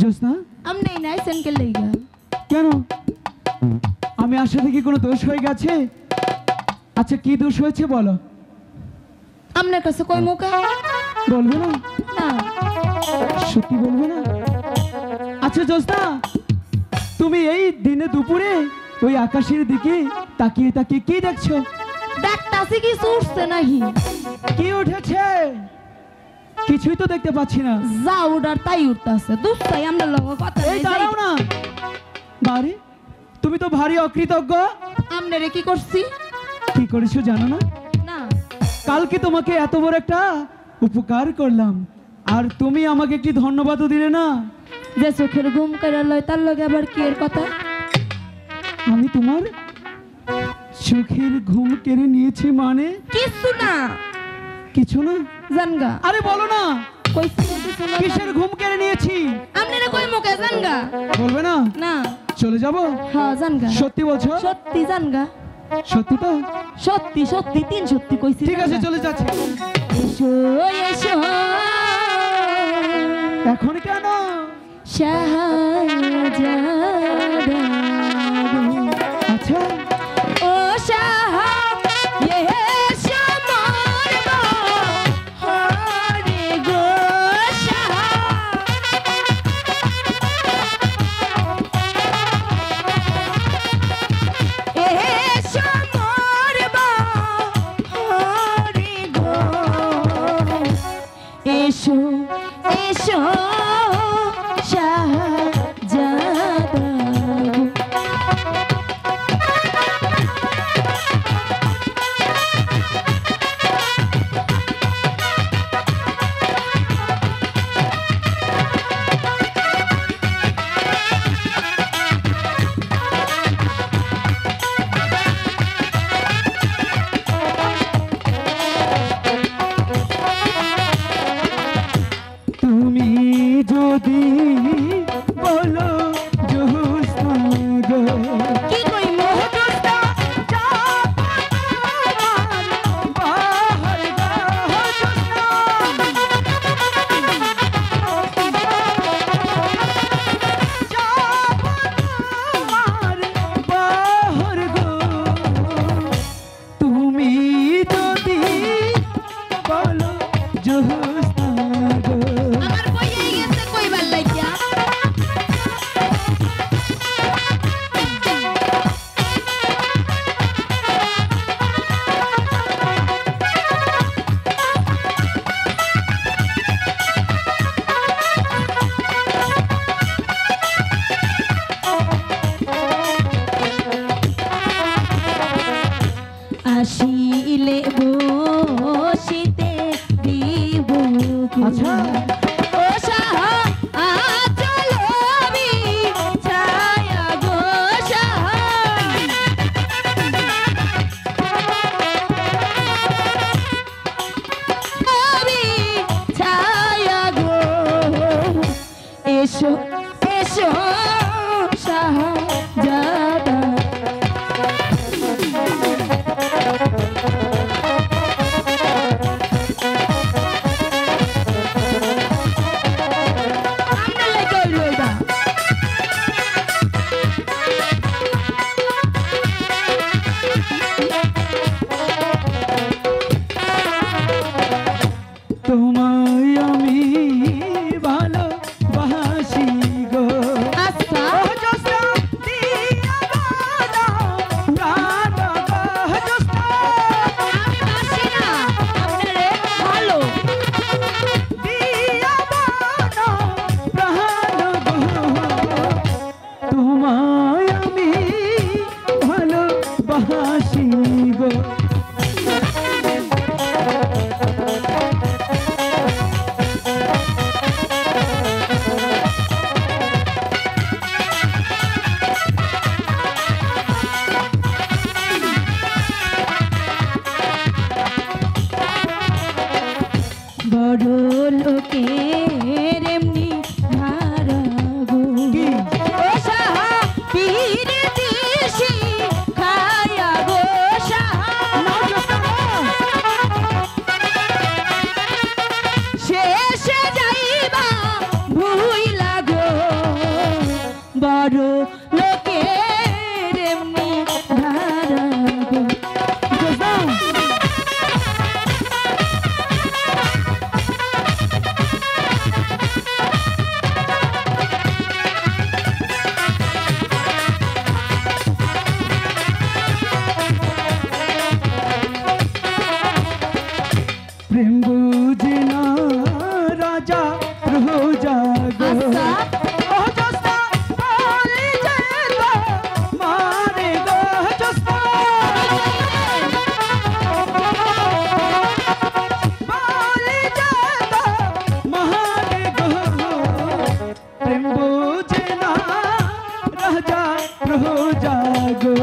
জোসনা আমনে নাই সেনকে লইগা কেন আমি আসা থেকে কোনো দোষ হয়ে গেছে? আচ্ছা কি দোষ হয়েছে বলো। আমনের কাছে কই মুকা বলবে না? না সত্যি বলবে না? আচ্ছা জোসনা তুমি এই দিনে দুপুরে ওই আকাশের দিকে তাকিয়ে তাকিয়ে কি দেখছো? দেখতাছি কি উঠছে নাহি কি উঠেছে? কিছুই তো দেখতে পাচ্ছি না। যা উড়ার তাই উঠতাছে দুটাই আমরা লগ কথা এই দাঁড়াও না বাড়ি, তুমি তো ভারী অকৃতজ্ঞ। আমনেরে কি করছি? কি করেছো জানো না? না কালকে তোমাকে এত বড় একটা উপকার করলাম আর তুমি আমাকে একটি ধন্যবাদও দিলে না। যে চোখের ঘুম করে লয় তার লগে আবার কি এর কথা? আমি তোমার চোখের ঘুম কেড়ে নিয়েছি মানে? কিছু না কিছু না? জানগা আরে বলো না কইছি কিছু না কিসের ঘুম কেড়ে নিয়েছি? আমনেরে কই মুকে জানগা বলবে না? না চলে যাব? হ্যাঁ জানগা সত্যি বলছো? সত্যি জানগা সত্যি তো? সত্যি সত্যি তিন সত্যি কইছি ঠিক আছে চলে যাচ্ছি। এসো এসো এখন কেন? শাহজাদা আচ্ছা ও শাহ এসো মরবা হরে গো শাহ এসো মরবা হরে গো এসো এসো শাহজাদা তুমি যদি বলো জোসনা গো কি কই মোহদস্তা বাহার গো জোসনা আমার বাহার গো তুমি যদি বলো জোসনা গো আমার কইয়ে গেছে কইবার লাগিয়া আসিলে বসিতে দিব আচ্ছা ও শাহ আচলবি ছায়া গো শাহ নবী ছায়া গো এসো এসো শাহজাদা আমরা লাগে লইবা তোমায় আমি ভালোবাসি গো আচ্ছা বড় লোকের এমনি ধারা গো। জোসনা প্রেম বুঝে না রাজা রোজা গো আচ্ছা। ও জোসনা বলি যে তো মারে গো জোসনা বলি যে তো মারে গো প্রেম বুঝে না রাজা রোজা গো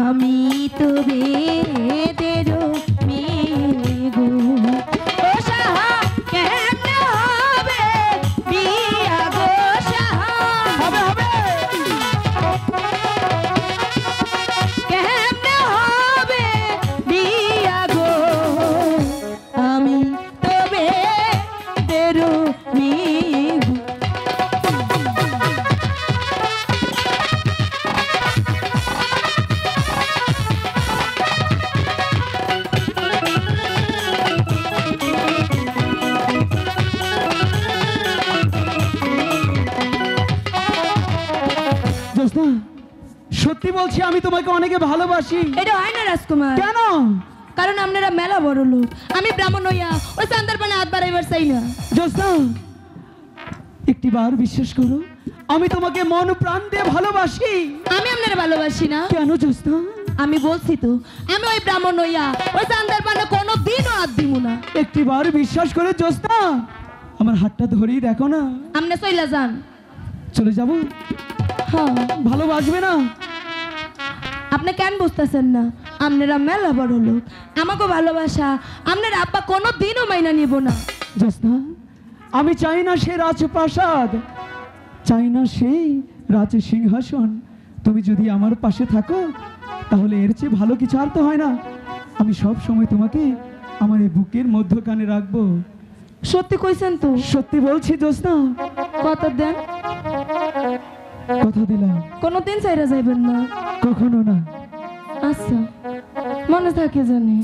আমি তো বেদেরও মেয়ে গো। ও সাহা কেমনে হবে বিয়া গো সাহা, হবে হবে কেমনে হবে বিয়া গো। আমি তো বেদেরও মেয়ে গো। জোসনা সত্যি বলছি আমি তোমাকে অনেকে ভালোবাসি এটা হয় না রাজকুমার, কেন কারণ আপনারা মেলা বড় লোক, আমি ব্রাহ্মণ হইয়া ওই চান্দার পানে হাত বাড়াইবার চাই না। জোসনা একটি বার বিশ্বাস করো আমি তোমাকে মন প্রাণ দিয়ে ভালোবাসি। আমি আপনারা ভালোবাসি না, কেন জোসনা আমি বলছি তো আমি ওই ব্রাহ্মণ হইয়া ওই চান্দার পানে কোনো দিনও হাত দিব না। একটি বার বিশ্বাস করে জোসনা আমার হাতটা ধরেই দেখো না। আপনি চইলা যান। চলে যাব হ্যাঁ, ভালোবাসবে না? আপনি কেন বুঝতেছেন না? আপনারা মেলা বড় লোক, আমাকে ভালোবাসা আপনার আব্বা কোনো দিনও মাইনা নিব না। জোসনা আমি চাই না সে রাজপ্রাসাদ, চাই না সেই রাজ সিংহাসন। তুমি যদি আমার পাশে থাকো তাহলে এর চেয়ে ভালো কিছু আর তো হয় না। আমি সব সময় তোমাকে আমার এই বুকের মধ্যখানে রাখবো। সত্যি কইছেন তো? সত্যি বলছি জোসনা, কথা দেন, কথা দিলাম কোনোদিন চাইরা যাইবেন না। কখনো না। আচ্ছা, মনে থাকে জানি।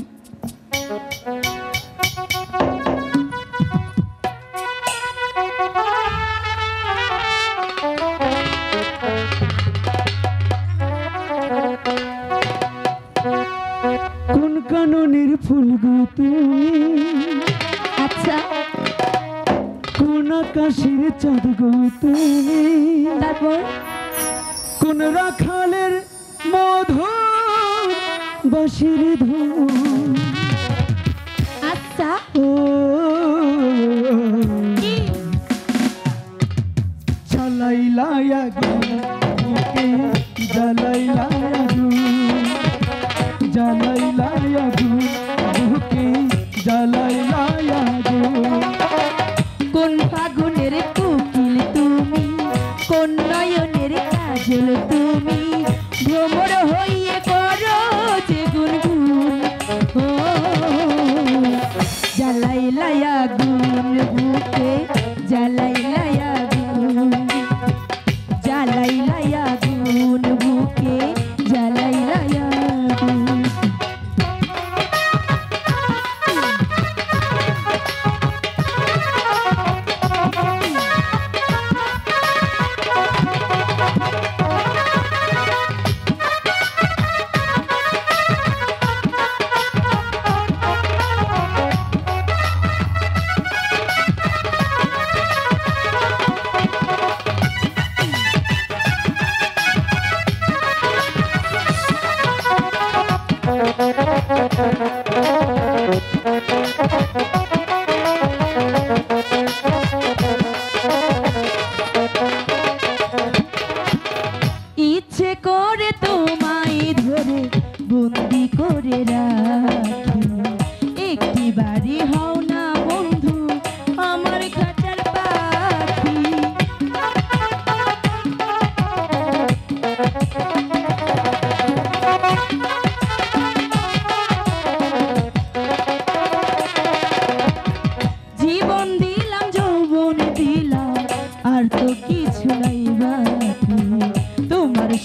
কোন কাননের ফুল গো তুমি, আচ্ছা, কোন আকাশের চাঁদ গো তুমি, তারপর কোন রাখালের মধুর বাঁশির ধুন। আচ্ছা, ও কি জ্বালাইলা আগুন বুকে, জ্বালাইলা আগুন, জ্বালাইলা আগুন বুকে, জ্বালাইলা আগুন। কোন ফাগুনের কোকিল তুমি, কোন নয়নের কাজল তুমি, ভ্রমর হইয়ে করো যে গুনগুন। ও জ্বালাইলা আগুন বুকে, জ্বালাইলা আগুন, জ্বালাইলা আগুন বুকে, জ্বালাইলা আগুন।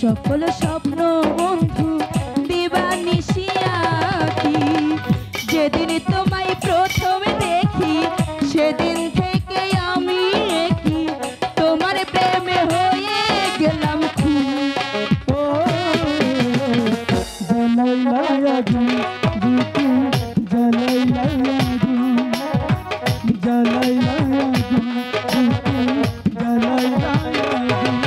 সকল স্বপ্ন বন্ধু দিবানিশিয়াকি যেদিন তোমায় প্রথমে দেখি সেদিন থেকে আমি কি তোমার প্রেমে হয়ে গেলাম খুন ও জ্বালাইলাই আগুন বুকে জ্বালাইলাই আগুন জ্বালাইলাই আগুন বুকে জ্বালাইলাই আগুন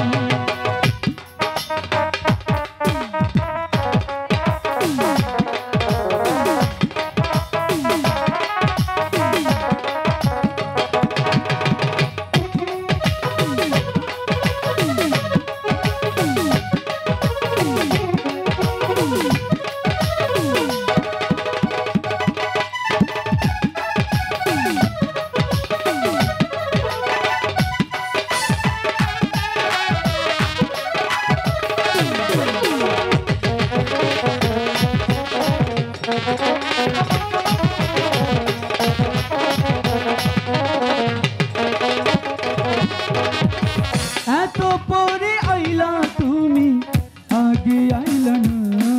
এত পরে আইলা তুমি আগে আইলা না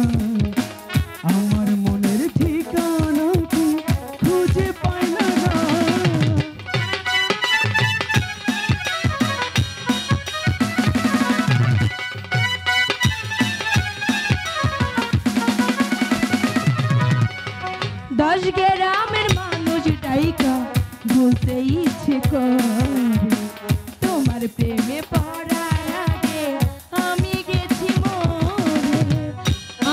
আমার মনের ঠিকানা তুমি খুঁজে পাইলা না দশ গ্রামের মানুষ ডাইকা বলতে ইচ্ছে করে তোমার প্রেমে পড়ার আগে আমি গেছি মরে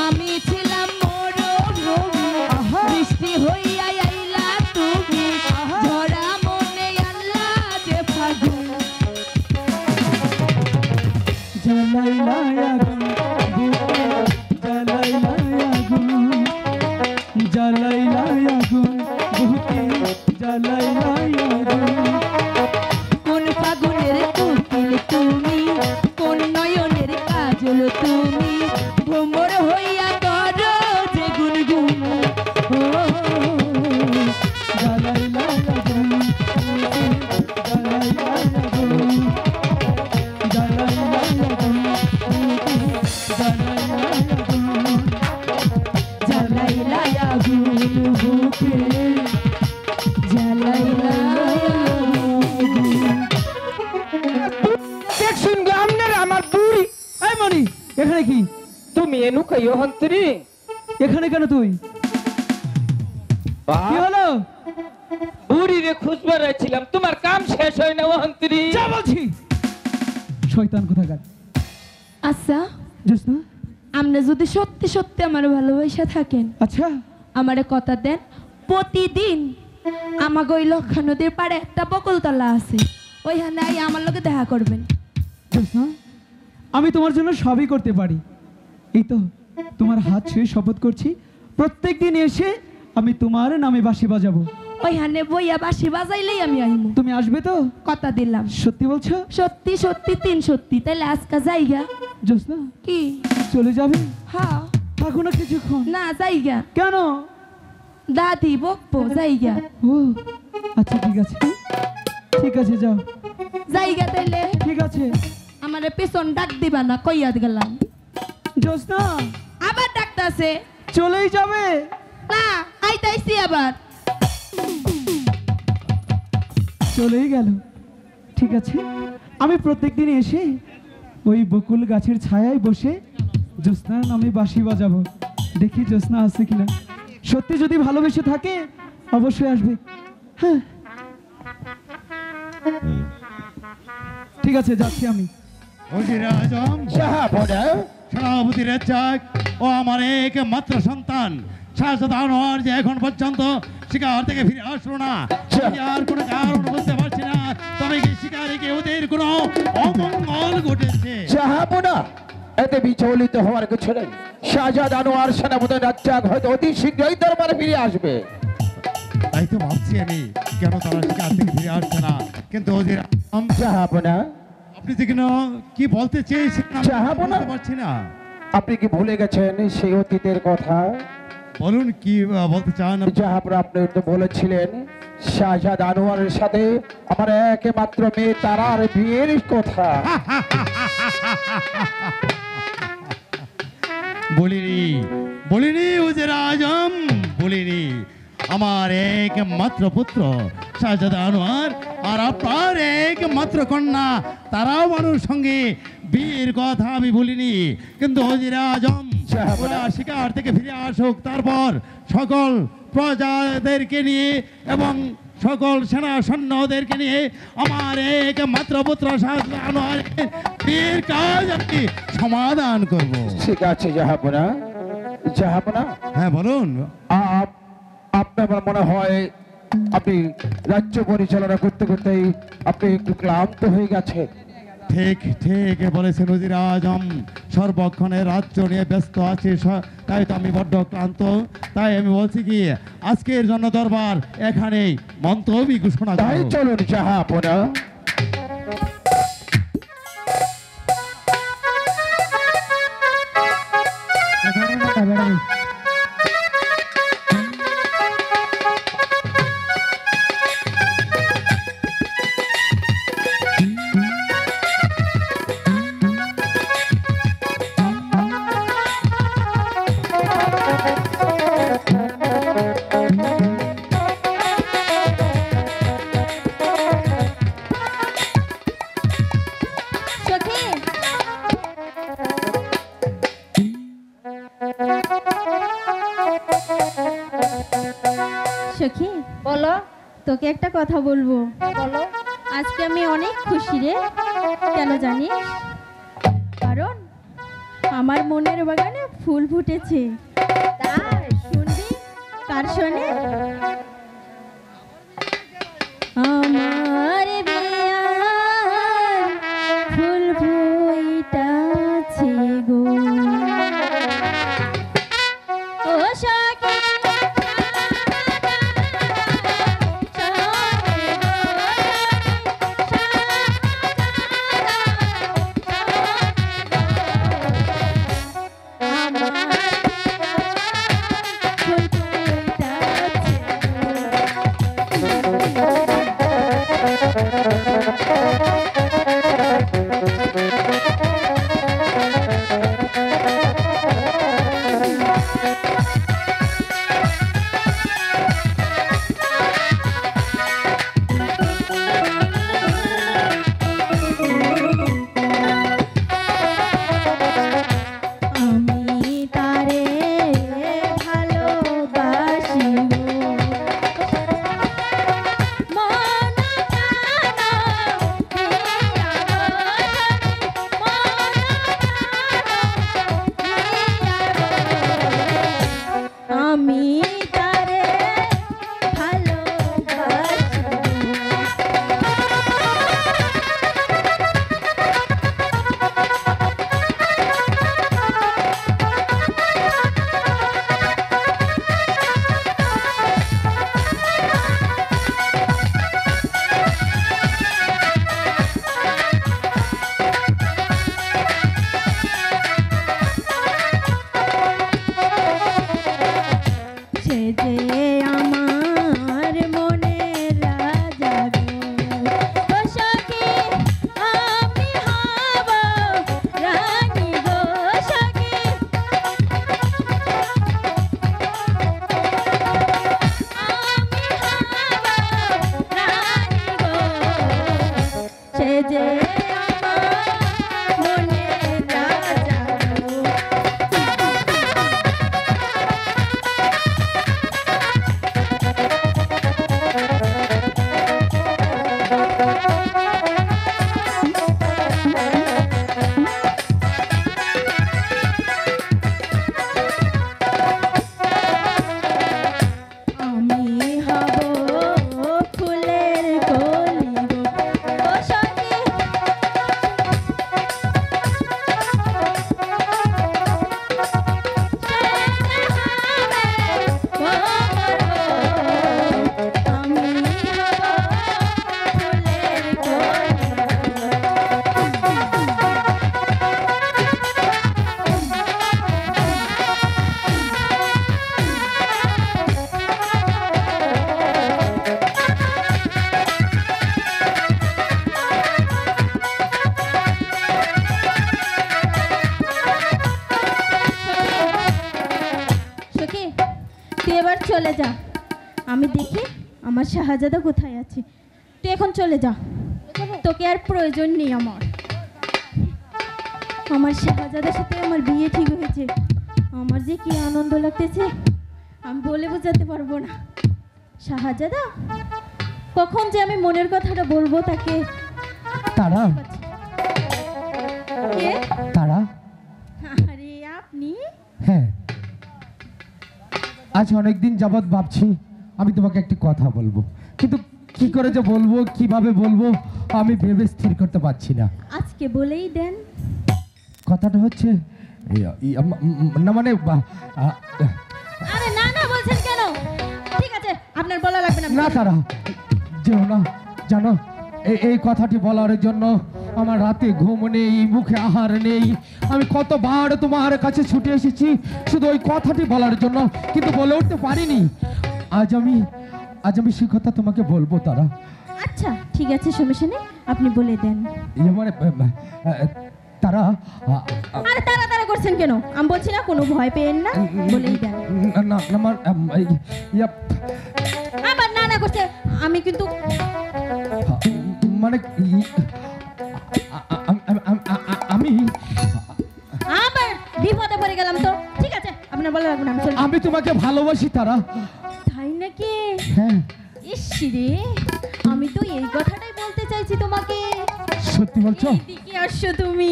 আমি ছিলাম মরুভূমি বৃষ্টি হইয়া আইলা তুমি ঝরা মনে আল্লাহ যে ফাগুন জ্বালাইলাই আগুন বুকে জ্বালাইলাই আগুন জ্বালাইলাই আগুন বুকে জ্বালাইলাই আগুন কোন ফাগুনের কোকিল তুমি কোন নয়নের কাজল তুমি ভ্রমর হইয়া করো যে গুনগুন ও জ্বালাইলাই আগুন বুকে জ্বালাইলাই আগুন জ্বালাইলাই আগুন বুকে জ্বালাইলাই আগুন জ্বালাইলা আগুন বুকে জ্বালাইলা দেখছুন গামনের আমার বুড়ি এই মনি এখানে কি তুমি এনু কইও হন্তরি এখানে কেন তুই কি হলো বুড়ি রে খুঁজবার ছিলাম তোমার কাম শেষ হয় না ও হন্তরি যা বলছি শয়তান কোথাকার আচ্ছা জোসনা আপনি যদি সত্যি সত্যি আমার ভালোবাসা থাকেন আচ্ছা আমারে কথা দেন প্রতিদিন আমাকে ওই লক্ষা নদীর পাড়ে একটা বকুলতলা আছে ওইখানে আই আমার লোকে দেখা করবেন জোসনা আমি তোমার জন্য সবই করতে পারি এই তো তোমার হাত ছুঁয়ে শপথ করছি প্রত্যেক দিন এসে আমি তোমার নামে বাঁশি বাজাবো ওইখানে বইয়া বাঁশি বাজাইলেই আমি আইমু তুমি আসবে তো কথা দিলাম সত্যি বলছো সত্যি সত্যি তিন সত্যি তাইলে আজকা যাইগা জোসনা কি চলে যাবে হ্যাঁ থাকো না কিছুক্ষণ না যাইগা কেন দাদি বকবো যাইগা ও আচ্ছা ঠিক আছে যাও যাইগা তাইলে ঠিক আছে আমারে পেছন ডাক দিবা না কইয়া গেলাম জোসনা আবার ডাকতাছে চলেই যাবে না আইতাইছি আবার চলেই গেল ঠিক আছে আমি প্রত্যেকদিন এসে ওই বকুল গাছের ছায়ায় বসে জ্যোৎস্নার নামে বাঁশি বাজাবো দেখি জ্যোৎস্না আছে কিনা সত্যি যদি ভালোবেসে থাকে অবশ্যই আসবে হ্যাঁ ঠিক আছে যাচ্ছি আমি ওজির আজম সেনাপতি রেজ্জাক ও আমার একমাত্র সন্তান শাহজাদ আনোয়ার যে এখন পর্যন্ত শিকার থেকে ফিরে আসলো না আমি আর কোনো কারণ বুঝতে পারছি না তবে কি শিকারীকে ওদের কোনো অমঙ্গল ঘটেছে জাহাপনা এতে বিচলিত হওয়ার কিছু নেই শাহজাদ আনোয়ার সেনাপতি রাজ্জাক হয়তো অতি শীঘ্রই দরবারে ফিরে আসবে তাই তো ভাবছি আমি কেন তারা শিকার থেকে ফিরে আসছে না কিন্তু ওজির আজম জাহাপনা আপনি যে কেন কি বলতে চেয়েছেন আমি জাহাপনা। বুঝতে পারছি না আপনি কি ভুলে গেছেন সেই অতীতের কথা বলুন কি বলতে চান আপনি? জাহাপনা আপনি তো বলেছিলেন শাহজাদ আনোয়ারের সাথে আমার একমাত্র মেয়ে তারার বিয়ের কথা বলিনি উজির আজম, বলিনি আমার একমাত্র পুত্র শাহজাদা আনোয়ার আর আপনার একমাত্র কন্যা তারাও মানুষ সঙ্গে বিয়ের কথা আমি বলিনি। কিন্তু উজির আজম ওরা শিকার থেকে ফিরে আসুক, তারপর সকল প্রজাদেরকে নিয়ে এবং সকল সেনা সৈন্যদেরকে নিয়ে আমার একমাত্র পুত্র শাহজাদা আনোয়ারের বিয়ের কাজ আমি সমাধান করব। ঠিক আছে জাহাপনা। জাহাপনা, হ্যাঁ বলুন। আপনার মনে হয় আপনি রাজ্য পরিচালনা করতে করতেই আপনি একটু ক্লান্ত হয়ে গেছেন। ঠিক ঠিক বলেছেন উজির আজম, সর্বক্ষণে রাজ্য নিয়ে ব্যস্ত আছি, তাই তো আমি বড্ড ক্লান্ত। তাই আমি বলছি কি আজকের জন্য দরবার এখানেই মন্তব্য ঘোষণা তাই করো। চলুন জাহাপনা। সখী, সখী, বলো। তোকে একটা কথা বলবো। বলো। আজকে আমি অনেক খুশি রে। কেন জানিস? কারণ আমার মনের বাগানে ফুল ফুটেছে। তাই? শুনবি? কার শোনে? আমার বিয়ার ফুল ফুইটাছে গো। ও সখী, যা, আমি দেখি আমার শাহজাদা কোথায় আছে। তুই এখন চলে যা, তোকে আর প্রয়োজন নেই আমার। আমার শাহজাদার সাথে আমার বিয়ে ঠিক হয়েছে, আমার যে কি আনন্দ লাগতেছে আমি বলে বোঝাতে পারবো না। শাহজাদা, কখন যে আমি মনের কথাটা বলবো তাকে। তারা, কে? তারা, আরে আপনি? হ্যাঁ, আজ অনেকদিন যাবৎ ভাবছি আমি তোমাকে একটি কথা বলবো, কিন্তু কি করে যে বলবো, কিভাবে বলবো আমি ভেবে স্থির করতে পারছি না। আজকে বলেই দেন। কথাটা হচ্ছে না মানে আরে না না বলছেন কেন? ঠিক আছে, আপনার বলা লাগবে না। না তারা, যেও না, জানো এই কথাটি বলার জন্য আমার রাতে ঘুম নেই, মুখে আহার নেই। আমি কতবার তোমার কাছে ছুটে এসেছি শুধু ওই কথাটি বলার জন্য, কিন্তু বলে উঠতে পারিনি। আজ আমি সেই কথা তোমাকে বলবো তারা। আচ্ছা ঠিক আছে, সমস্যা নেই, আপনি বলে দেন। মানে তারা, আরে তারা তারা করছেন কেন? আমি বলছি না, কোনো ভয় পেয়েন না, বলেই দেন। না আমার আবার না না করছে, আমি কিন্তু মানে আমি আবার বিপদে পড়ে গেলাম তো। ঠিক আছে, আপনার বলা লাগবে না, আমি চলি। আমি তোমাকে ভালোবাসি তারা। তাই নাকি? হ্যাঁ, ইস রে, আমি তো এই কথাটাই বলতে চাইছি তোমাকে। সত্যি বলছো? এদিকে আসছো তুমি,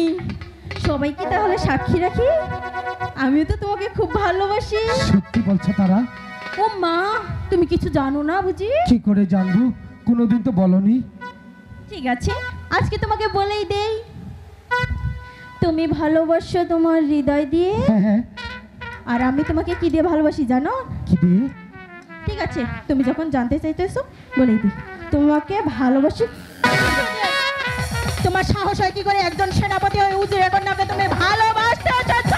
সবাইকে তাহলে সাক্ষী রাখি, আমিও তো তোমাকে খুব ভালোবাসি। সত্যি বলছো তারা? ও মা, তুমি কিছু জানো না বুঝি? কি করে জানবো, কোনোদিন তো বলনি। ঠিক আছে, আজকে তোমাকে বলেই দেই, তুমি ভালোবাসো তোমার হৃদয় দিয়ে, হ্যাঁ হ্যাঁ। আর আমি তোমাকে কি দিয়ে ভালোবাসি জানো? কি দিয়ে? ঠিক আছে, তুমি যখন জানতে চাইতেছো বলেই দিই, তোমাকে ভালোবাসি। তোমার সাহস হয় কি করে একজন সেনাপতি হয়ে উজিরের কন্যাকে তুমি ভালোবাসতে চাচ্ছ?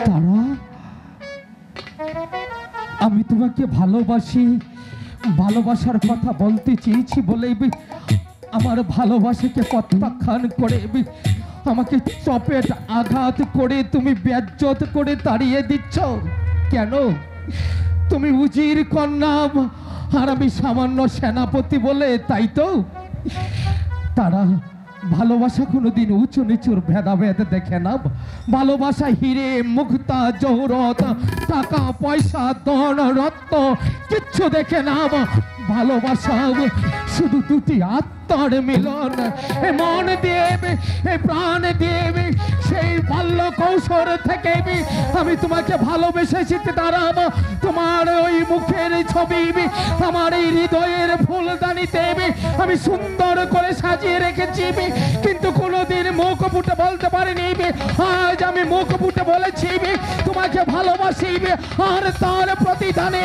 তারা, আমি তোমাকে ভালোবাসি, ভালোবাসার কথা বলতে চেয়েছি বলেই আমার ভালোবাসাকে প্রত্যাখ্যান করে আমাকে চপেট আঘাত করে তুমি বেজ্জত করে তাড়িয়ে দিচ্ছ কেন? তুমি উজির কন্যা আর আমি সামান্য সেনাপতি বলে, তাই তো? তারা, ভালোবাসা কোনোদিন উঁচু নিচুর ভেদাভেদ দেখে না। ভালোবাসা হিরে মুক্তা জহরত টাকা পয়সা ধন রত্ন কিচ্ছু দেখে না। ভালোবাসা শুধু দুটি আত্মার মিলন। এ মন দেবে, এ প্রাণ দেবে, সেই বাল্য কৌশল থেকে আমি তোমাকে ভালোবেসেছি দাঁড়াবো। তোমার ওই মুখের ছবি আমার এই হৃদয়ের ফুলদানি দেবে আমি সুন্দর করে সাজিয়ে রেখেছি, কিন্তু কোনোদিন মুখ ফুটে বলতে পারিনি। আজ আমি মুখ ফুটে বলেছি তোমাকে ভালোবাসি, আর তার প্রতিদানে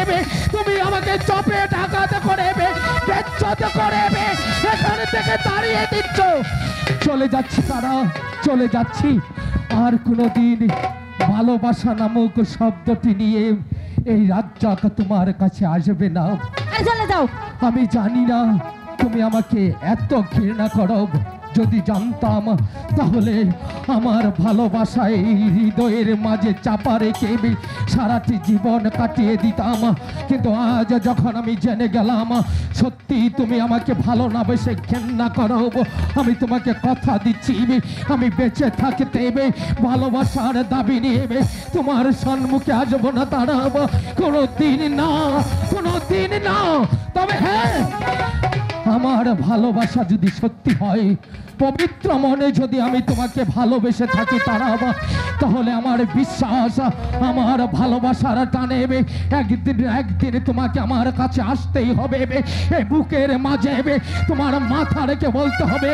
তুমি আমাকে চপে আঘাত করবে, বেজ্জত করবে, এখান থেকে তাড়িয়ে দিচ্ছ। চলে যাচ্ছি তারা, চলে যাচ্ছি। আর কোনোদিন ভালোবাসা নামক শব্দটি নিয়ে এই রাজ্জাক তোমার কাছে আসবে না। চলে যাও। আমি জানি না তুমি আমাকে এত ঘৃণা করো। যদি জানতাম তাহলে আমার ভালোবাসায় হৃদয়ের মাঝে চাপা রেখে সারাটি জীবন কাটিয়ে দিতাম, কিন্তু আজ যখন আমি জেনে গেলাম সত্যি তুমি আমাকে ভালো না বেশে ঘৃণা করো, আমি তোমাকে কথা দিচ্ছি আমি বেঁচে থাকতে ভালোবাসার দাবি নিয়ে তোমার সম্মুখে আসবো না দাঁড়াব, কোনো দিন না, কোনো দিন না। তবে হ্যাঁ, আমার ভালোবাসা যদি সত্যি হয়, পবিত্র মনে যদি আমি তোমাকে ভালোবেসে থাকি তারাবা, তাহলে আমার বিশ্বাস আমার ভালোবাসার টানে একদিন তোমাকে আমার কাছে আসতেই হবে। এই বুকের মাঝে তোমার মাথা রেখে বলতে হবে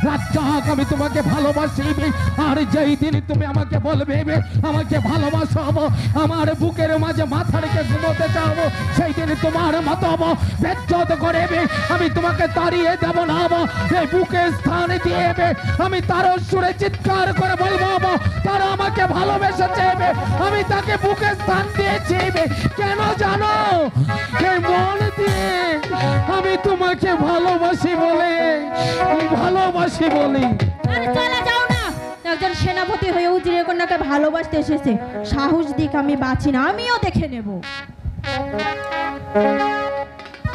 রাজ্জাক আমি তোমাকে ভালোবাসি, আর যেই দিন তুমি আমাকে বলবে আমাকে ভালোবাসো, আমার বুকের মাঝে মাথা রেখে ঘুমোতে চাও, সেই দিন তোমার মতো বেজ্জত করবে আমি তোমাকে তাড়িয়ে দেব না। এই বুকের স্থান দিয়ে আমি তার সুরে চিৎকার করে বলবো তারা আমাকে ভালোবেসেছে, আমি তাকে বুকে স্থান দিয়েছি। কেন জানো? এই মন দিয়ে আমি তোমাকে ভালোবাসি বলে, ভালোবাসি বলি। আরে চলে যাও না, একজন সেনাপতি হয়ে উজিরের কন্যাকে ভালোবাসতে এসেছে, সাহস দিক আমি বাঁচি না, আমিও দেখে নেব।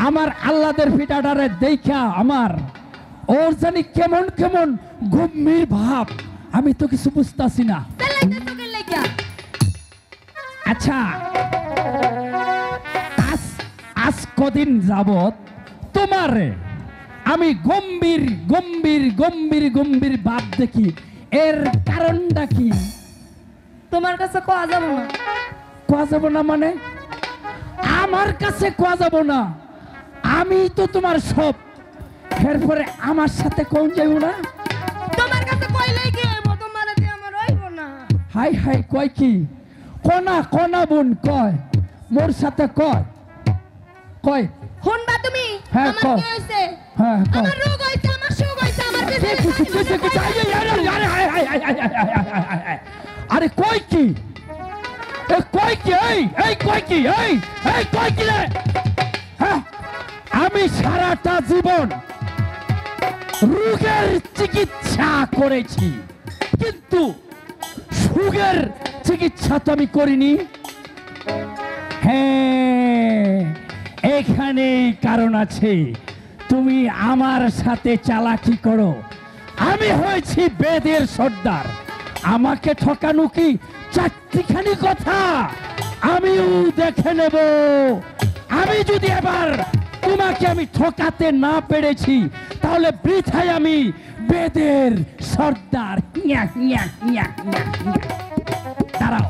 আমার আল্লাদের ফিটাটারে দেখা আমার ওর জানি কেমন কেমন গম্ভীর ভাব, আমি তো কিছু বুঝতাছি না। আচ্ছা, আজ কদিন যাবত তোমারে আমি গম্ভীর গম্ভীর গম্ভীর গম্ভীর ভাব দেখি, এর কারণটা কি? তোমার কাছে কোয়া যাব না। কোয়া যাব না মানে? আমার কাছে কোয়া যাব না, আমি তো তোমার সব, এরপরে আমার সাথে কোন যাইব না? তোমার কাছে কইলেই কি হইব, তোমার দিয়ে আমার হইব না। হাই হাই কয় কি? কোনা কোনা বোন কয়, মোর সাথে কয় কয় শুনবা তুমি? হ্যাঁ, আমার কও। কি হইছে? হ্যাঁ কয়। আমার রোগ হইছে, আমার সুখ হইছে, আমার কে পেছনে খুশি খুশি খুশি, আরে কয় কি? এ কয় কি? এই কয় কি? এই কয় কি রে? হ্যাঁ, আমি সারাটা জীবন রোগের চিকিৎসা করেছি, কিন্তু সুখের চিকিৎসা তো আমি করিনি। হ্যাঁ, এখানেই কারণ আছে, তুমি আমার সাথে চালাকি করো। আমি হয়েছি বেদের সর্দার, আমাকে ঠকানো কি চারটিখানি কথা? আমিও দেখে নেব। আমি যদি এবার তোমাকে আমি ঠকাতে না পেরেছি, তাহলে বৃথায় আমি বেদের সর্দার। দাঁড়াও।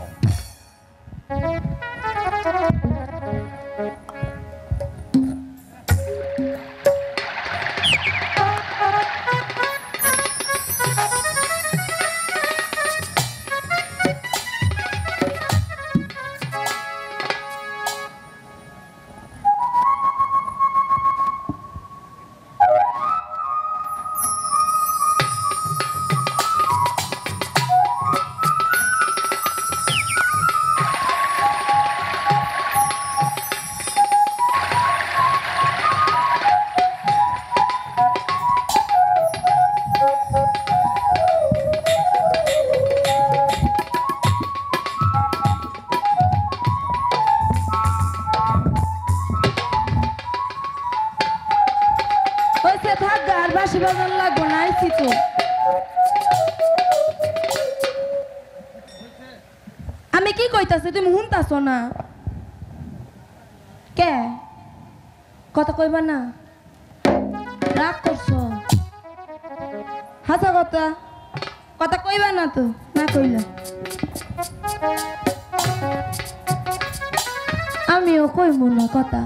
হইছে, থাক গা, আর বাসি বাজার লাগবো না, আইছি তো। আমি কি কইতাছি তুমি শুনতাছো না? কে কথা কইবা না? রাগ করছো? হাসা কথা, কথা কইবা না তো? না কইলে আমিও কইমু না কথা।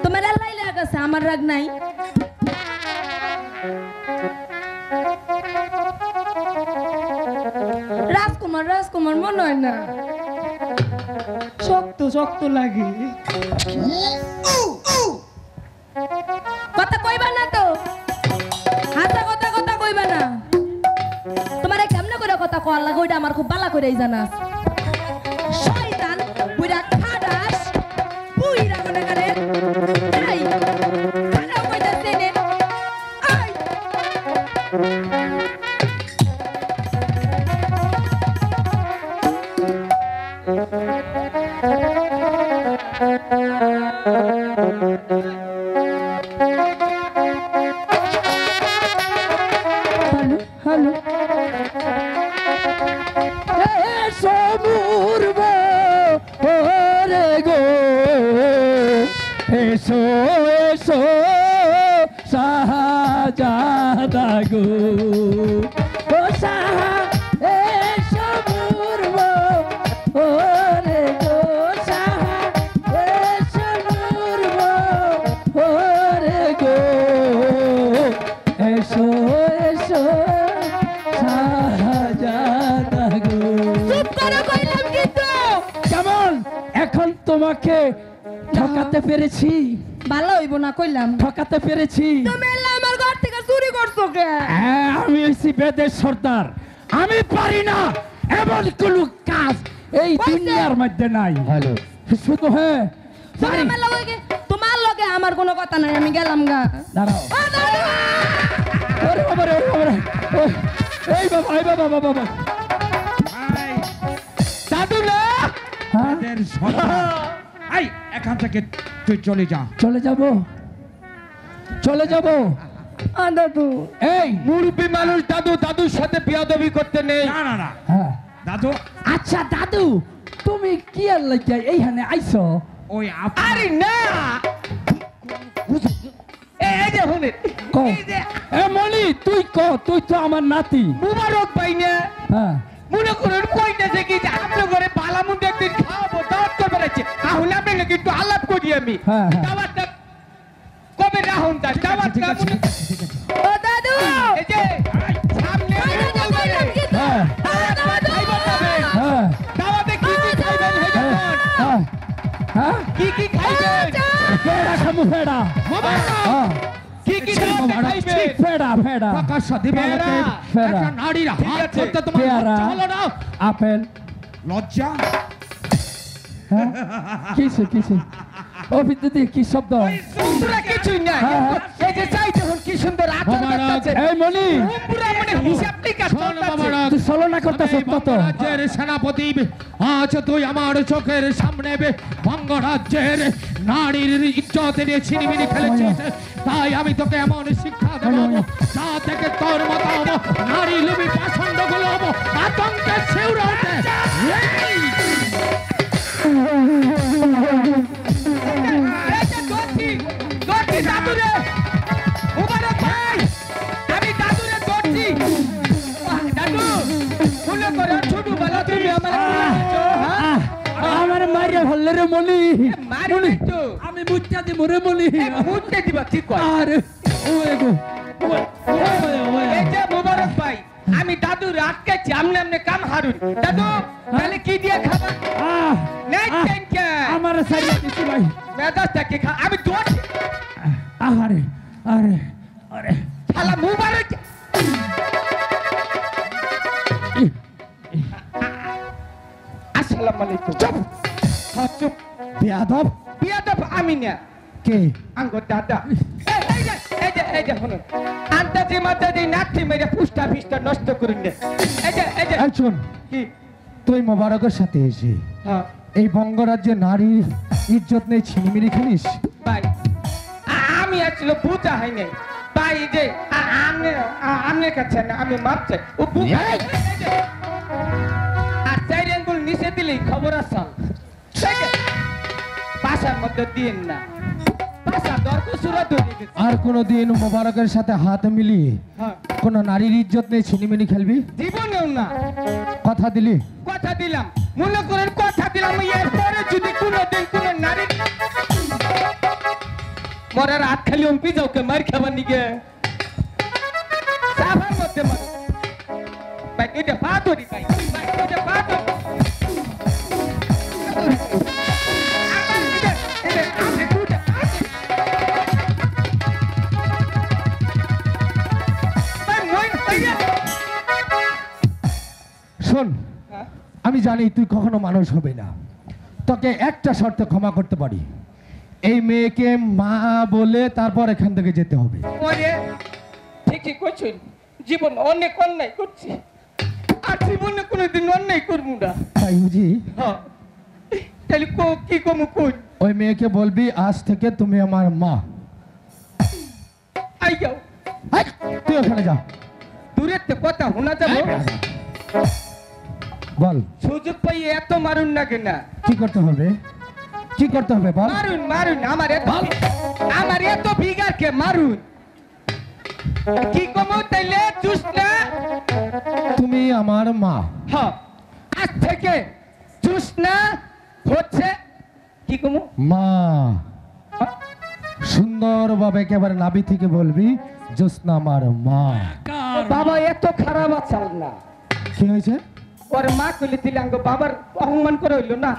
তোমার আল্লাহ রাগ আছে, আমার রাগ নাই। রাজকুমার রাজকুমার মনে হয় না, শক্ত শক্ত লাগে। কথা কইবা না তো? হাসা কথা, কথা কইবা না। তোমারে কেমনে করে কথা কওয়ার লাগে ওইটা আমার খুব ভালো করেই জানাস। শয়তান বুইড়া খাদাস, বুইড়া মনে করে এই খারাপ কইতাছে নে। আই হ্যালো হ্যালো, সমুর্ব ওরে গো, এসো এসো শাহজাদা গো, ও শাহ এসো মুর্ব ওরে গো, শাহ এসো মুর্ব ওরে গো, এসো এসো শাহজাদা গো। চুপ করো কইলাম কিন্তু। কেমন এখন তোমাকে ঠকাতে পেরেছি? ভালো হইব না কইলাম। ঠকাতে পেরেছি? তুমি এলা আমার ঘর থেকে চুরি করছো কে? হ্যাঁ, আমি হচ্ছি বেদের সর্দার, আমি পারি না এমন কোন কাজ এই দুনিয়ার মধ্যে নাই। হ্যালো, শুধু হ্যাঁ পারি। তোমার লগে আমার কোনো কথা নাই, আমি গেলাম গা। দাঁড়াও। ও দাঁড়াও। ওরে বাবা রে, ওরে বাবা রে। ওই, এই বাবা এই বাবা বাবা বাবা ভাই দাদু না হ্যাঁ এদের সন্তান। এই এখান থেকে তুই চলে যা। চলে যাব চলে যাব দাদু এই মুরব্বী মানুষ দাদু দাদুর সাথে বিয়াদবি করতে নেই। না না না হ্যাঁ দাদু, আচ্ছা দাদু তুমি কি আর লাগিয়া এইখানে আইছো ওই আরে না এই যে শুনেন ক এই যে এ মনি তুই ক তুই তো আমার নাতি মুবারক ভাই না হ্যাঁ মনে করেন কইতেছে কি যে আপনার ঘরে বালামুন্ডে একদিন খাওয়াবো দাওয়াত করবে রাখছে তাহলে আপনি নাকি একটু আলাপ করি আমি হ্যাঁ, হ্যাঁ। দাওয়াতটা কবে রাহুন তা দাওয়াত ঠিক আছে, ঠিক আছে, ঠিক আছে। ও দাদু এই যে সামনে হ্যাঁ হ্যাঁ দাওয়াতে কি কি খাইবেন হে হ্যাঁ জানেন? হ্যাঁ হ্যাঁ কি কি খাইবেন ফেড়া খামু ফেড়া হ্যাঁ কি কি দাওয়াতে খাইবেন ফেড়া ফেড়া প্রকাশ্য দিবালোকে ফেরা। একটা নারীর ঠিক হাত আছে। ধরতে তোমার পেয়ারা। লজ্জা হলো না? আপেল লজ্জা? হ্যাঁ কিসে কিসে ও বিদ্যুৎ কি শব্দ পুরা কিছুই না হ্যাঁ, হ্যাঁ। এই যে চাই দেখুন কি সুন্দর আচার বাবারা, করতেছে এই মনি পুরা মানে হিসাব নিকাশ শোন চলতেছে। বাবারা, তুই ছলনা করতেছ আমি কত বঙ্গরাজ্যের সেনাপতি, আজ তুই আমার চোখের সামনে বঙ্গরাজ্যের নারীর ইজ্জত নিয়ে ছিনিমিনি খেলেছিস, তাই আমি তোকে এমন শিক্ষা দেব যা থেকে তোর মতো নারী লুবি পাষণ্ড গুলো আতঙ্কে শিউরে ওঠে। এই! এই যে দর্জি, দর্জি দাদুরে, মুবারক ভাই, আমি দাদুরে দর্জি। দাদু, মনে করো ছোটবেলা তুমি আমার আমার মারিয়া ভাল্লে রে মনি মারি মনি তো আমি মুচ্ছা দিব রে মনি মুহূর্তে দিবা ঠিক কয় আরে ও এগো এই যে মুবারক ভাই আমি দাদু রাখতেছি আমনে আমনে কাম হারুন দাদু তাহলে কি দিয়ে খাবা নেই টেনশন আমার সাইডে দিছি ভাই মেজাজটা কি খা আমি দর্জি আরে আরে আরে শালা মুবারক আসসালামু আলাইকুম চুপ চুপ বেয়াদব বিয়াদব আমি না কে আঙ্গ দাদা এই যে শুনুন আন্তাজি মাতাজি নাতি মেরে পুষ্টা ফিষ্টা নষ্ট করুন না এই যে একজন কি তুই মোবারকের সাথে এসে হ্যাঁ এই বঙ্গরাজ্যে নারীর ইজ্জত নেই ছিনিমিনি খেলিস। ভাই আমি আসলে বুঝা হয় নাই ভাই এই যে আমনে কাছে না আমি মাপ চাই ও বুঝা এই! আর চাই আঙ্গুল নিচে দিলেই খবর আসাম পাশার মধ্যে দিন না পাশা দরক সুরা ধরে গেছে আর কোনোদিন মোবারকের সাথে হাত মিলিয়ে হ্যাঁ কোন নারীর ইজ্জত নেই ছিনিমিনি খেলবি? জীবনেও না কথা দিলি? কথা দিলাম মনে করেন কথা দিলাম এরপরে যদি কোনোদিন কোন নারী মরার হাত খালি অম্পি যাওকে মার খাবার নিগে সাভার মধ্যে মার ভাই এটা পাথরি ভাই ভাই এটা পাথর শোন, আমি জানি তুই কখনো মানুষ হবে না, তোকে একটা শর্তে ক্ষমা করতে পারি। এই মেয়েকে মা বলে তারপর এখান থেকে যেতে হবে। ওরে ঠিকই কইছেন জীবন অনেক অন্যায় করছি আর জীবনে কোনোদিন অন্যায় করবো না তাই বুঝি? হ্যাঁ তাহলে কি কমু কই ওই মেয়েকে বলবি আজ থেকে তুমি আমার মা। আই যাও হাই, তুই ওখানে যা। দূরের তো কথা শোনা যাবো বল সুযোগ পাই এত মারুন না কেনা কি করতে হবে? কি করতে হবে বল? মারুন মারুন আমার এত বিঘার কে মারুন কি কমু তাইলে জুসনা তুমি আমার মা। হ্যাঁ আজ থেকে জুসনা হচ্ছে কি কমু মা সুন্দরভাবে একেবারে নাভি থেকে বলবি জ্যোৎস্না আমার মা। বাবা এত খারাপ আছাল না কি হয়েছে ওর মা কইলে দিলে আঙ্গ বাবার অপমান করে হইল না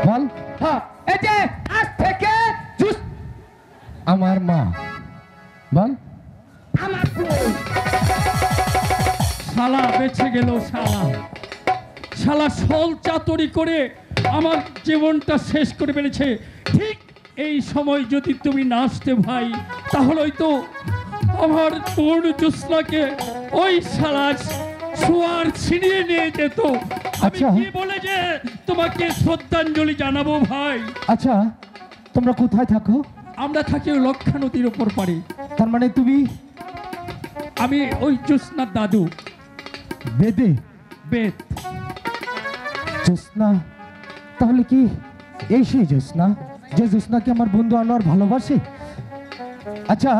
বল হ্যাঁ এই যে আজ থেকে জুস আমার মা বল। আমার বউ। শালা বেঁচে গেল শালা শালা সল চাতুরি করে আমার জীবনটা শেষ করে ফেলেছে। ঠিক এই সময় যদি তুমি না আসতে ভাই তাহলে তো আমার বোন জ্যোৎস্নাকে ওই শালা সোয়ার ছিনিয়ে নিয়ে যেত। আমি আচ্ছা। কি বলে যে তোমাকে শ্রদ্ধাঞ্জলি জানাবো ভাই? আচ্ছা, তোমরা কোথায় থাকো? আমরা থাকি ওই লক্ষা নদীর ওপর পাড়ে। তার মানে তুমি আমি ওই জ্যোৎস্নার দাদু বেদে বেদ। জ্যোৎস্না, তাহলে কি এই সেই জ্যোৎস্না যে জ্যোৎস্নাকে আমার বন্ধু আনোয়ার ভালোবাসে? আচ্ছা,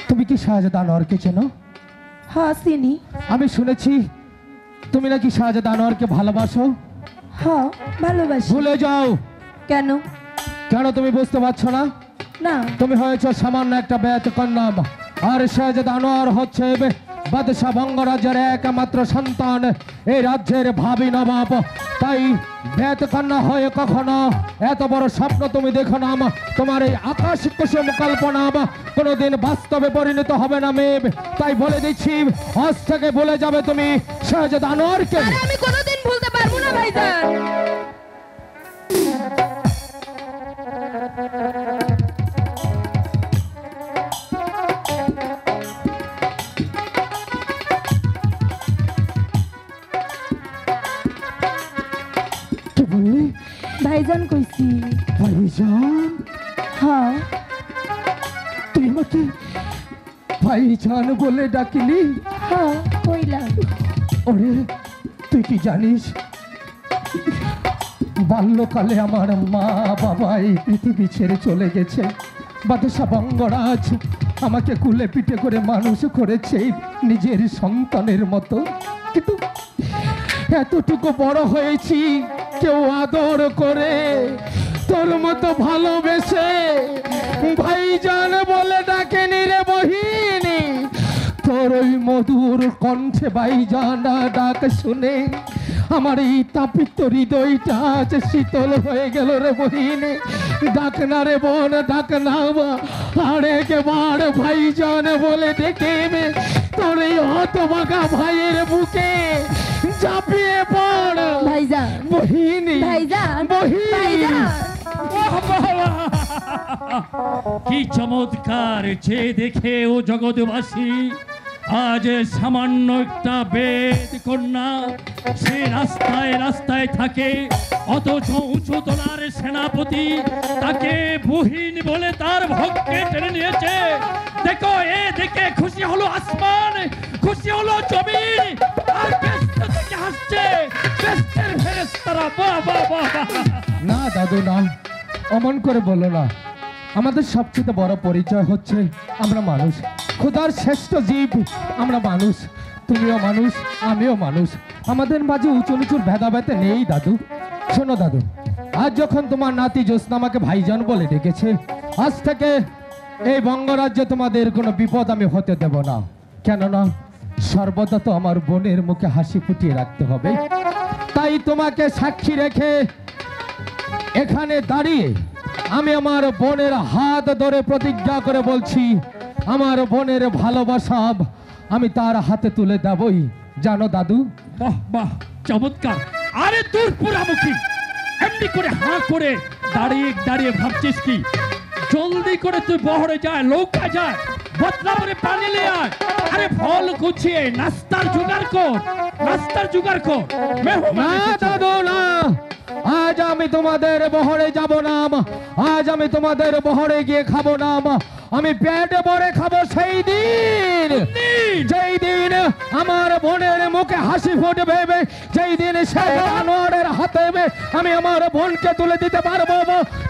তুমি কি শাহজাদা আনোয়ারকে চেনো? হ্যাঁ চিনি। আমি শুনেছি তুমি নাকি শাহজাদা আনোয়ারকে ভালোবাসো। হ্যাঁ ভালোবাসি। ভুলে যাও। কেন? কেন তুমি বুঝতে পারছো না? না। তুমি হয়েছো সামান্য একটা বেত কন্যা, আর শাহজাদা আনোয়ার হচ্ছে বাদশাহ বঙ্গরাজ্যের একমাত্র সন্তান, এই রাজ্যের ভাবি নবাব। তাই বেত কন্যা হয়ে কখনো এত বড় স্বপ্ন তুমি দেখো না। তোমার এই আকাশ কুসুম কল্পনা কোনোদিন বাস্তবে পরিণত হবে না মেয়ে। তাই বলে দিচ্ছি, আজ থেকে বলে যাবে তুমি শাহজাদা আনোয়ারকে। আরে আমি কোনোদিন ভুলতে পারবো না ভাইজান। কি বললি? ভাইজান কইছি। ভাইজান? হ্যাঁ। তুই আমাকে ভাইজান বলে ডাকিলি? হ্যাঁ কইলাম। ওরে, তুই কি জানিস বাল্যকালে আমার মা বাবা এই পৃথিবী ছেড়ে চলে গেছে। বাদশাহ বঙ্গরাজ আমাকে কুলে পিঠে করে মানুষ করেছে নিজের সন্তানের মতো, কিন্তু এতটুকু বড় হয়েছি কেউ আদর করে তোর মতো ভালোবেসে ভাইজান বলে ডাকেনি রে বহিনী। তোর ওই মধুর কণ্ঠে ভাইজান ডাক শুনে আমার এই তাপিত হৃদয়টা আজ শীতল হয়ে গেল রে বহিনী। ডাক না রে বোন, ডাক না, আর একবার ভাইজান বলে ডেকে তোর এই হতভাগা ভাইয়ের বুকে চাপিয়ে পড় ভাইজান। বহিনী, ভাইজান। বহিনী। ভাইজান। কি চমৎকার যে দেখে ও জগৎবাসী। আজ সামান্য একটা বেদ কন্যা সে রাস্তায় রাস্তায় থাকে, অথচ উঁচু তোলার সেনাপতি তাকে বহিন বলে তার ভক্তকে টেনে নিয়েছে। দেখো, এ দেখে খুশি হলো আসমান, খুশি হলো জমিন, আর বেহেশত থেকে হাসছে বেহেশতের ফেরেশতারা। বাহ বাহ বাহ। না দাদু, না, অমন করে বলো না। আমাদের সবচেয়ে বড় পরিচয় হচ্ছে আমরা মানুষ, খোদার শ্রেষ্ঠ জীব আমরা মানুষ। তুমিও মানুষ, আমিও মানুষ, আমাদের মাঝে উঁচু নিচুর ভেদাভেদ নেই দাদু। শোনো দাদু, আজ যখন তোমার নাতি জ্যোৎস্না আমাকে ভাইজান বলে ডেকেছে, আজ থেকে এই বঙ্গরাজ্যে তোমাদের কোনো বিপদ আমি হতে দেব না। কেননা সর্বদা তো আমার বোনের মুখে হাসি ফুটিয়ে রাখতে হবে। তাই তোমাকে সাক্ষী রেখে এখানে দাঁড়িয়ে আমি আমার বোনের হাত ধরে প্রতিজ্ঞা করে বলছি, আমার বোনের ভালোবাসা আমি তার হাতে তুলে দেবই। জানো দাদু? বাহ বাহ, চমৎকার। আরে দূর পুরামুখী, এমনি করে হাঁ করে দাঁড়িয়ে দাঁড়িয়ে ভাবছিস কি? জলদি করে তুই বহরে যায়, নৌকা যায়, বদলা করে পানি নিয়ে আয়। আরে ফল গুছিয়ে নাস্তার জোগাড় কর, নাস্তার জোগাড় কর। না দাদু, না, আজ আমি তোমাদের বহরে যাব না। আজ আমি তোমাদের বহরে গিয়ে খাবো না। আমি পেট ভরে খাবো সেই দিন, যেই দিন আমার বোনের মুখে হাসি ফুটবে, যেই দিন সে আনোয়ারের হাতে আমি আমার বোনকে তুলে দিতে পারবো।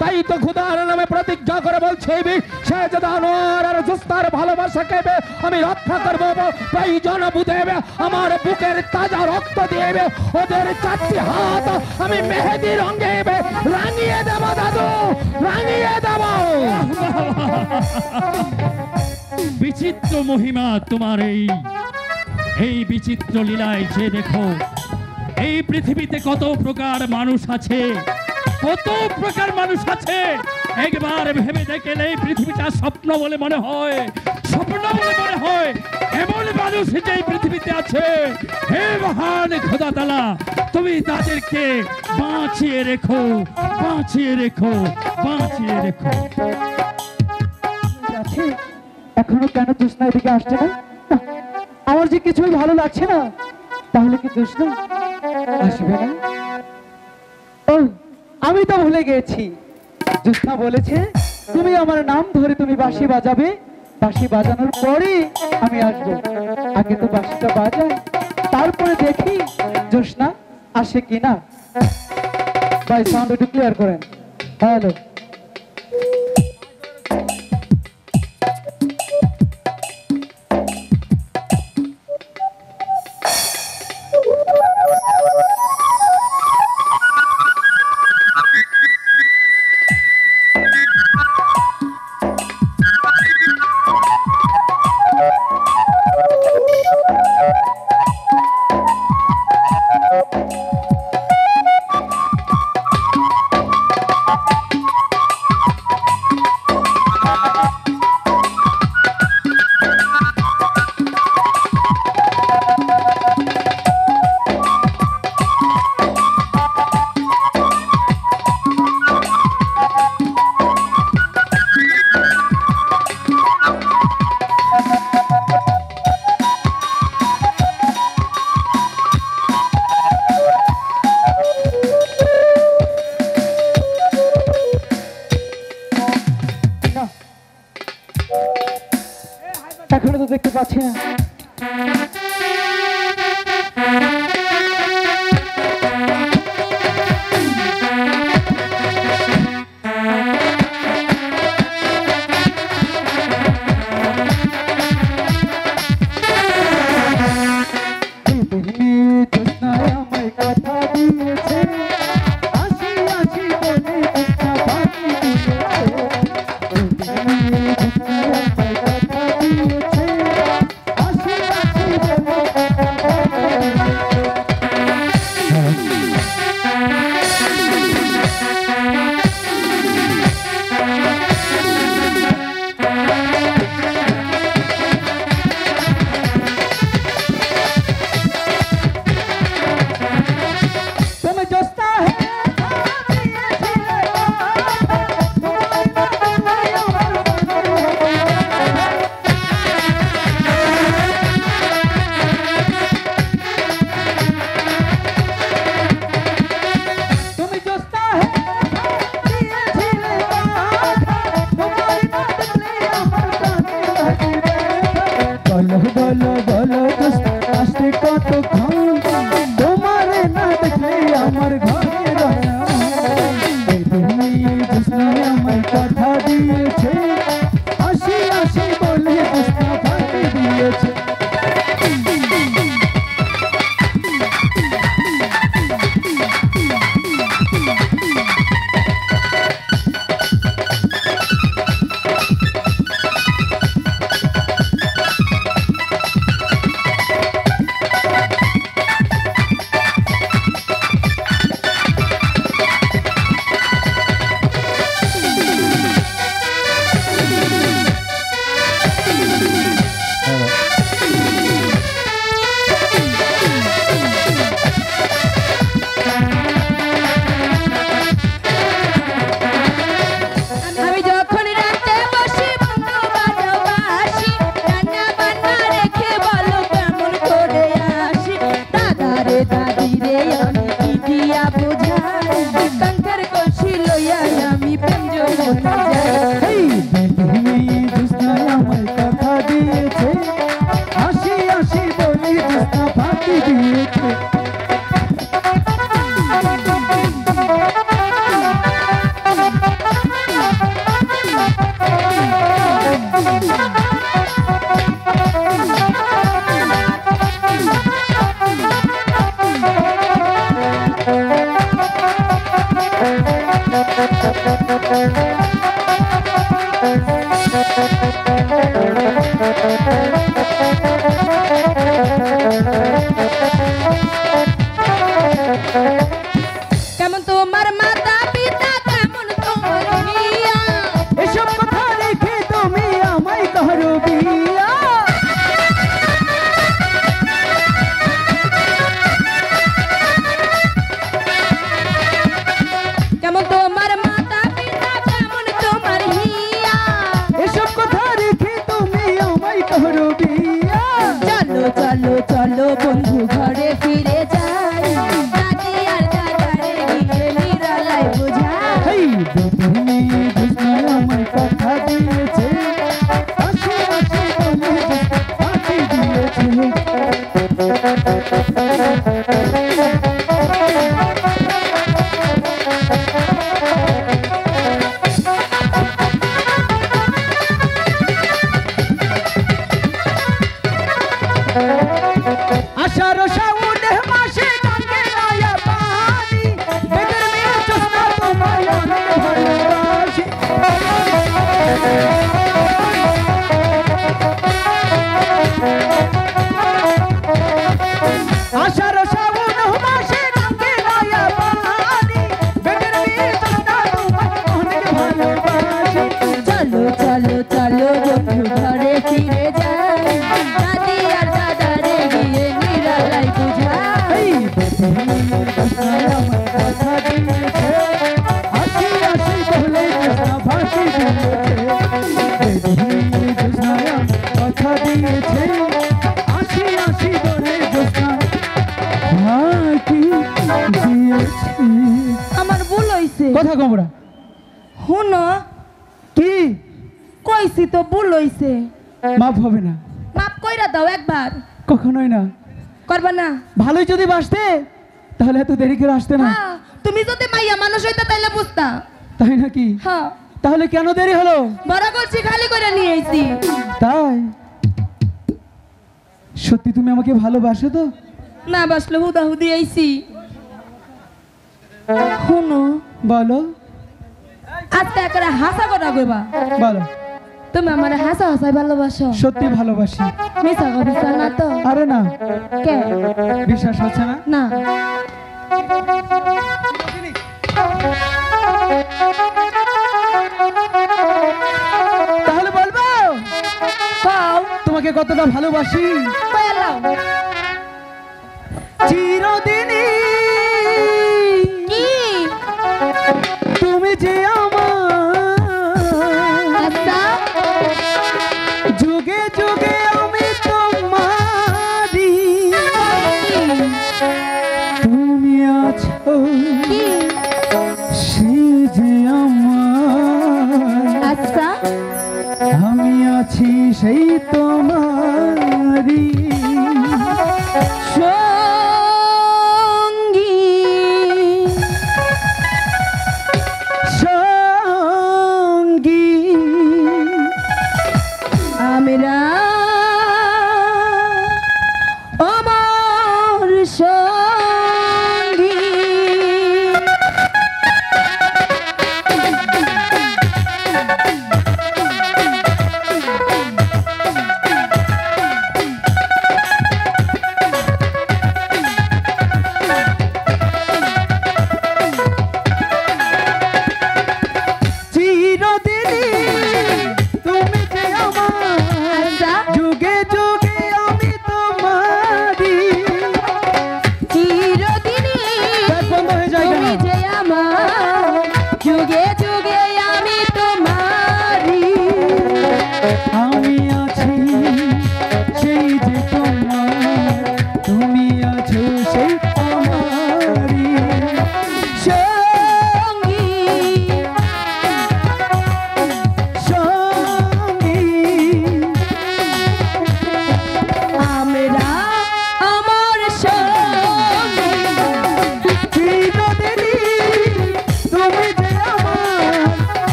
তাই তো খুদার নামে প্রতিজ্ঞা করে বলছি, শাহজাদা আনোয়ার আর জ্যোৎস্নার ভালোবাসাকে আমি রক্ষা করবো। তাই জনবুধে আমার বুকের তাজা রক্ত দিয়ে ওদের চারটি হাত আমি মেহেদি রঙে রাঙিয়ে দেবো দাদু, রাঙিয়ে দেবো। বিচিত্র মহিমা তোমার এই বিচিত্র লীলায়। যে দেখো, এই পৃথিবীতে কত প্রকার মানুষ আছে, কত প্রকার মানুষ আছে। একবার ভেবে দেখেন, এই পৃথিবীটা স্বপ্ন বলে মনে হয়, স্বপ্ন বলে মনে হয়। এমন মানুষ যে এই পৃথিবীতে আছে, হে মহান খোদা তাআলা, তুমি তাদেরকে বাঁচিয়ে রেখো, বাঁচিয়ে রেখো, বাঁচিয়ে রেখো। আছে এখনো কেন জোৎস্না এদিকে আসছে না? না, আমার যে কিছুই ভালো লাগছে না। তাহলে কি জোৎস্না আসবে না? ও, আমি তো ভুলে গেছি। জোৎস্না বলেছে তুমি আমার নাম ধরে তুমি বাঁশি বাজাবে, বাঁশি বাজানোর পরে আমি আসবো। আগে তো বাঁশিটা বাজাই, তারপরে দেখি জোৎস্না আসে কিনা। ভাই সাউন্ড একটু ক্লিয়ার করেন। হ্যালো, এখনো তো দেখতে পাচ্ছি না। কেমন তোমার মাতা পিতা, কেমন তোমার মিয়া, এসব কথা রেখে তুমি আমায় করো বিয়া। কেমন তোমার মাতা পিতা, কেমন তোমার হিয়া, এসব কথা কথা দিয়েছে আশি আশি করে জোৎস্না ফাঁকি দিয়েছে। আমার ভুল হইছে কথা কমরা হুনো কি কইছি তো ভুল হইছে মাফ হবে না, মাফ কইরা দাও একবার কখনোই না। করবা না ভালোই যদি বাসতে তাহলে এত দেরি করে আসতে না, হ্যাঁ, তুমি যদি মাইয়া মানুষ হইতা তাইলে বুঝতা। তাই নাকি? হ্যাঁ তাহলে কেন দেরি হলো? বড় করছি খালি করে নিয়ে আইছি। তাই সত্যি তুমি আমাকে ভালোবাসো তো? না বাসলে হুদাহুদি আইছি। হুনো বলো আজকে একটা হাসা কথা কইবা। বলো। তুমি আমার হাসা হাসাই ভালোবাসো? সত্যি ভালোবাসি। মিছা কথা না তো? আরে না, কে বিশ্বাস হচ্ছে না? না তাহলে বলবো পাও তোমাকে কতটা ভালোবাসি। পাইলাম চিরদিনই কি তুমি যে আমার, আচ্ছা যুগে যুগে আমি তোমারি, তুমি আছো কি সে যে আমার, আচ্ছা আমি আছি সেই তোমারি সঙ্গী সঙ্গী। আমরা আমার সঙ্গী।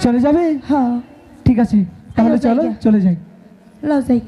চলে যাবে? হ্যাঁ ঠিক আছে, তাহলে হ্যালো, চলো জায়গা। চলে যাই। লও যাই